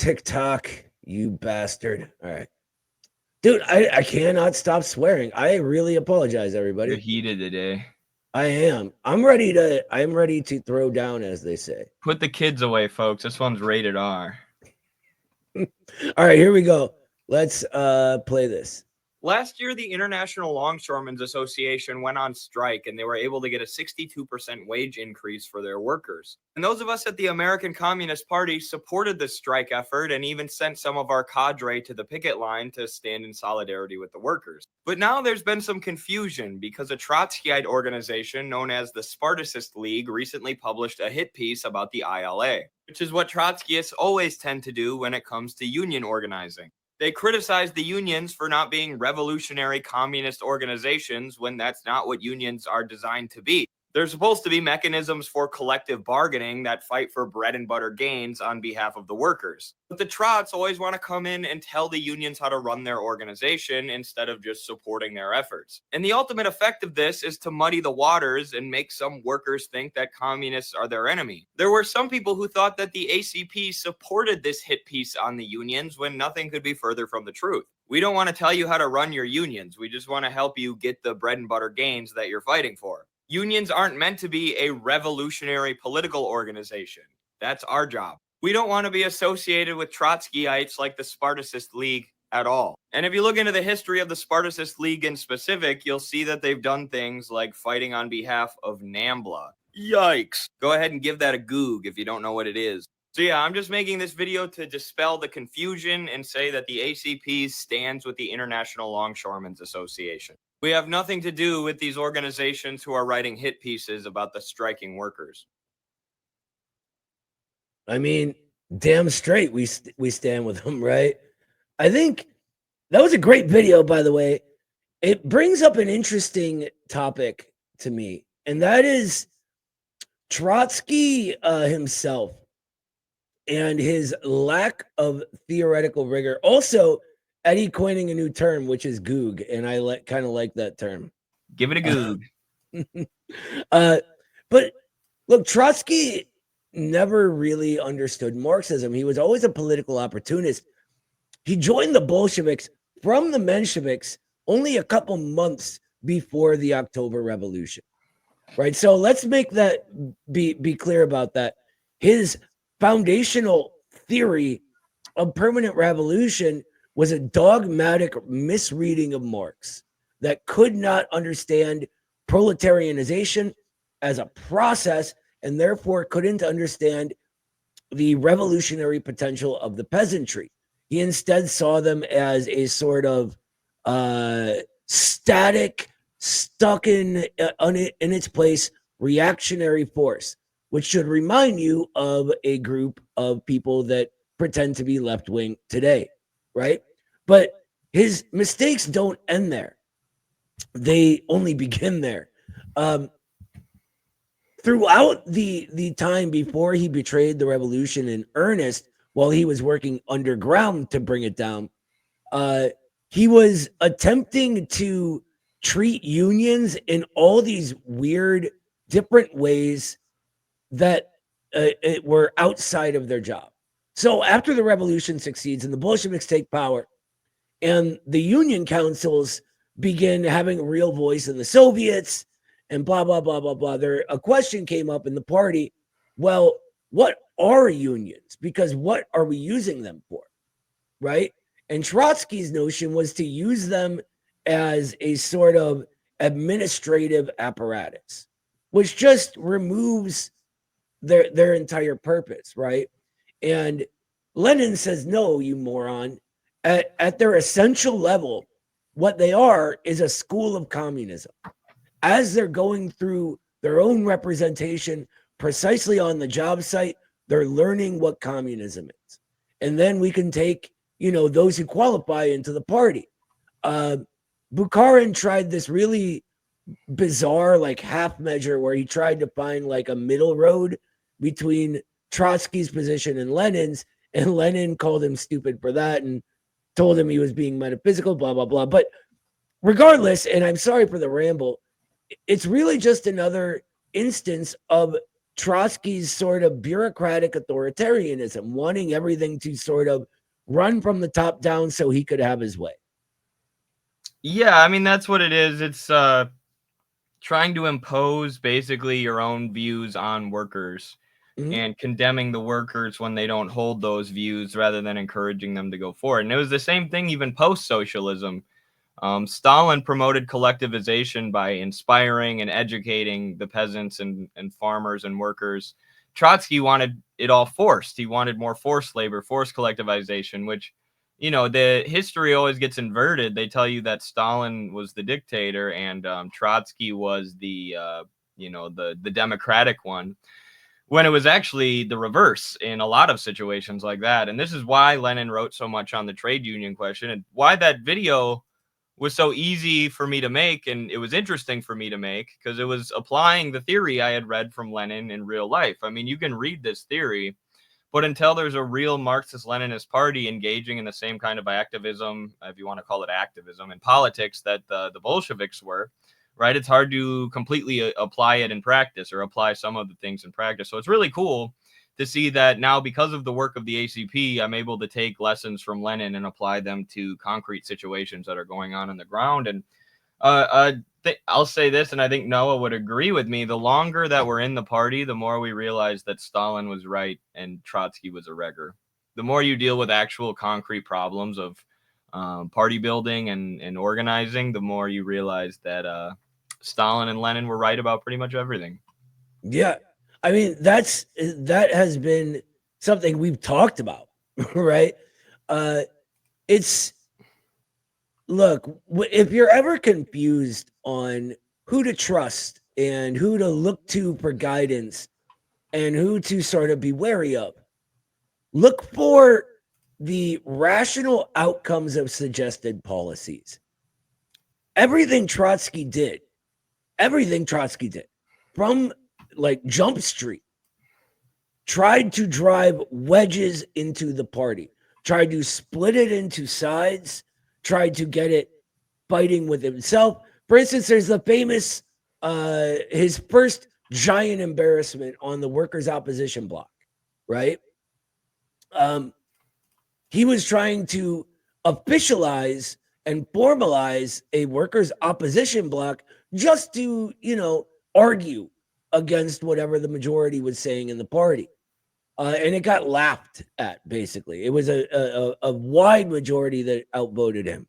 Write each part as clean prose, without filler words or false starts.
TikTok, you bastard. All right. Dude, I cannot stop swearing. I really apologize, You're everybody. heated today. I am. I'm ready to throw down, as they say. Put the kids away, folks. This one's rated R. All right, here we go. Let's play this. Last year, the International Longshoremen's Association went on strike, and they were able to get a 62% wage increase for their workers. And those of us at the American Communist Party supported this strike effort and even sent some of our cadre to the picket line to stand in solidarity with the workers. But now there's been some confusion because a Trotskyite organization known as the Spartacist League recently published a hit piece about the ILA, which is what Trotskyists always tend to do when it comes to union organizing. They criticize the unions for not being revolutionary communist organizations when that's not what unions are designed to be. They're supposed to be mechanisms for collective bargaining that fight for bread and butter gains on behalf of the workers. But the Trots always want to come in and tell the unions how to run their organization instead of just supporting their efforts. And the ultimate effect of this is to muddy the waters and make some workers think that communists are their enemy. There were some people who thought that the ACP supported this hit piece on the unions when nothing could be further from the truth. We don't want to tell you how to run your unions. We just want to help you get the bread and butter gains that you're fighting for. Unions aren't meant to be a revolutionary political organization. That's our job. We don't want to be associated with Trotskyites like the Spartacist League at all. And if you look into the history of the Spartacist League in specific, you'll see that they've done things like fighting on behalf of NAMBLA. Yikes. Go ahead and give that a goog if you don't know what it is. So yeah, I'm just making this video to dispel the confusion and say that the ACP stands with the International Longshoremen's Association. We have nothing to do with these organizations who are writing hit pieces about the striking workers. I mean, damn straight we stand with them, right? I think that was a great video, by the way. It brings up an interesting topic to me, and that is Trotsky himself and his lack of theoretical rigor. Also, Eddie coining a new term, which is goog, and I kind of like that term. Give it a goog. But look, Trotsky never really understood Marxism. He was always a political opportunist. He joined the Bolsheviks from the Mensheviks only a couple months before the October Revolution, right? So let's make that be clear about that. His foundational theory of permanent revolution was a dogmatic misreading of Marx that could not understand proletarianization as a process and therefore couldn't understand the revolutionary potential of the peasantry. He instead saw them as a sort of static, stuck in its place reactionary force, which should remind you of a group of people that pretend to be left-wing today, right? But his mistakes don't end there. They only begin there. Throughout the time before he betrayed the revolution in earnest, while he was working underground to bring it down, he was attempting to treat unions in all these weird, different ways that were outside of their job. So after the revolution succeeds and the Bolsheviks take power, and the union councils begin having a real voice in the Soviets and blah, blah, blah, blah, blah. A question came up in the party. Well, what are unions? Because what are we using them for? Right? And Trotsky's notion was to use them as a sort of administrative apparatus, which just removes their entire purpose, right? And Lenin says, no, you moron. At their essential level, what they are is a school of communism. As they're going through their own representation precisely on the job site, they're learning what communism is. And then we can take, those who qualify into the party. Bukharin tried this really bizarre, like half measure where he tried to find like a middle road between Trotsky's position and Lenin's, and Lenin called him stupid for that and told him he was being metaphysical, blah, blah, blah. But regardless, and I'm sorry for the ramble, it's really just another instance of Trotsky's sort of bureaucratic authoritarianism, wanting everything to sort of run from the top down so he could have his way. Yeah, I mean, that's what it is. It's trying to impose basically your own views on workers and condemning the workers when they don't hold those views rather than encouraging them to go forward. And it was the same thing even post-socialism. Stalin promoted collectivization by inspiring and educating the peasants and farmers and workers. Trotsky wanted it all forced. He wanted more forced labor, forced collectivization, which, you know, the history always gets inverted. They tell you that Stalin was the dictator and Trotsky was the, the democratic one, when it was actually the reverse in a lot of situations like that. And this is why Lenin wrote so much on the trade union question and why that video was so easy for me to make, and it was interesting for me to make because it was applying the theory I had read from Lenin in real life. I mean, you can read this theory, but until there's a real Marxist-Leninist party engaging in the same kind of activism, if you want to call it activism, in politics that the Bolsheviks were, right, it's hard to completely apply it in practice or apply some of the things in practice. So it's really cool to see that now, because of the work of the ACP, I'm able to take lessons from Lenin and apply them to concrete situations that are going on the ground. And I'll say this, and I think Noah would agree with me. The longer that we're in the party, the more we realize that Stalin was right and Trotsky was a regger. The more you deal with actual concrete problems of party building and organizing, the more you realize that Stalin and Lenin were right about pretty much everything. Yeah. I mean, that has been something we've talked about, right? It's look, if you're ever confused on who to trust and who to look to for guidance and who to sort of be wary of, look for the rational outcomes of suggested policies. Everything Trotsky did from like Jump Street tried to drive wedges into the party, tried to split it into sides, tried to get it fighting with himself. For instance, there's the famous, his first giant embarrassment on the workers' opposition bloc, right? He was trying to officialize and formalize a workers' opposition bloc just to, argue against whatever the majority was saying in the party. And it got laughed at, basically. It was a wide majority that outvoted him.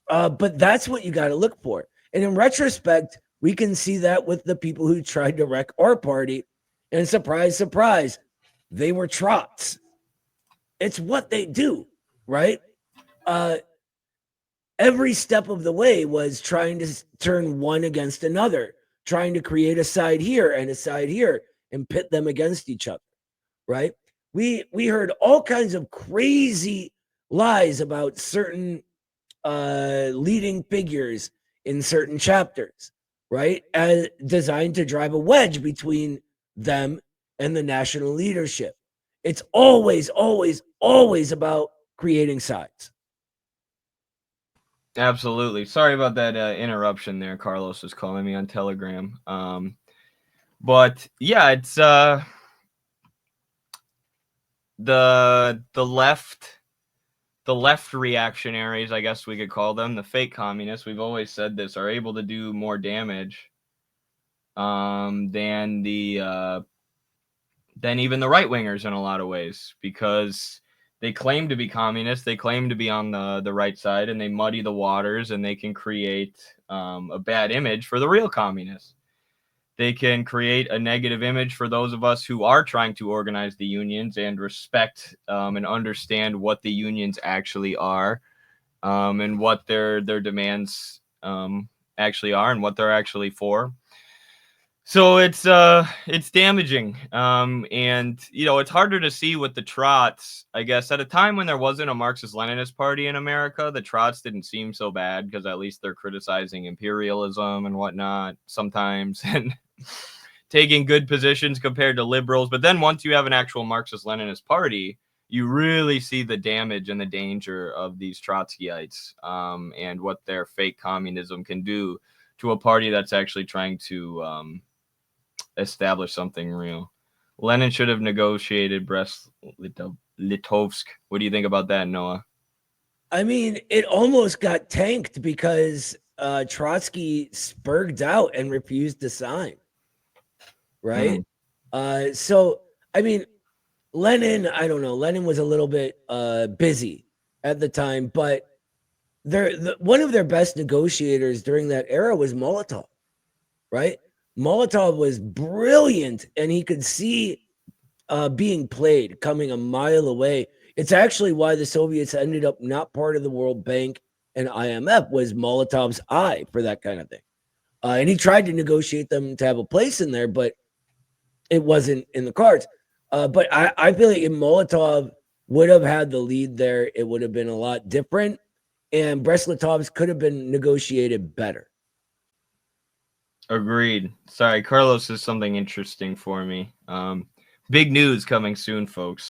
But that's what you got to look for. And in retrospect, we can see that with the people who tried to wreck our party. And surprise, surprise, they were trots. It's what they do, right? Every step of the way was trying to turn one against another, trying to create a side here and a side here and pit them against each other, right? We heard all kinds of crazy lies about certain leading figures in certain chapters, right? Designed to drive a wedge between them and the national leadership. It's always, always, always about creating sides. Absolutely. Sorry about that interruption there. Carlos was calling me on Telegram. But yeah, it's the left reactionaries, I guess we could call them, the fake communists. We've always said this, are able to do more damage than even the right wingers in a lot of ways, because they claim to be communists, they claim to be on the right side, and they muddy the waters, and they can create a bad image for the real communists. They can create a negative image for those of us who are trying to organize the unions and respect and understand what the unions actually are, and what their demands actually are and what they're actually for. So it's damaging, and it's harder to see with the Trots. I guess at a time when there wasn't a Marxist-Leninist party in America, the Trots didn't seem so bad because at least they're criticizing imperialism and whatnot sometimes and taking good positions compared to liberals. But then once you have an actual Marxist-Leninist party, you really see the damage and the danger of these Trotskyites, and what their fake communism can do to a party that's actually trying to establish something real. Lenin should have negotiated Brest-Litovsk. What do you think about that, Noah? I mean, it almost got tanked because Trotsky spurged out and refused to sign. Right. So I mean, Lenin, I don't know. Lenin was a little bit busy at the time, but one of their best negotiators during that era was Molotov, right? Molotov was brilliant, and he could see being played coming a mile away. It's actually why the Soviets ended up not part of the World Bank and IMF, was Molotov's eye for that kind of thing. And he tried to negotiate them to have a place in there, but it wasn't in the cards. But I feel like if Molotov would have had the lead there, it would have been a lot different. And Brest-Litovsk could have been negotiated better. Agreed. Sorry, Carlos is something interesting for me. Big news coming soon, folks.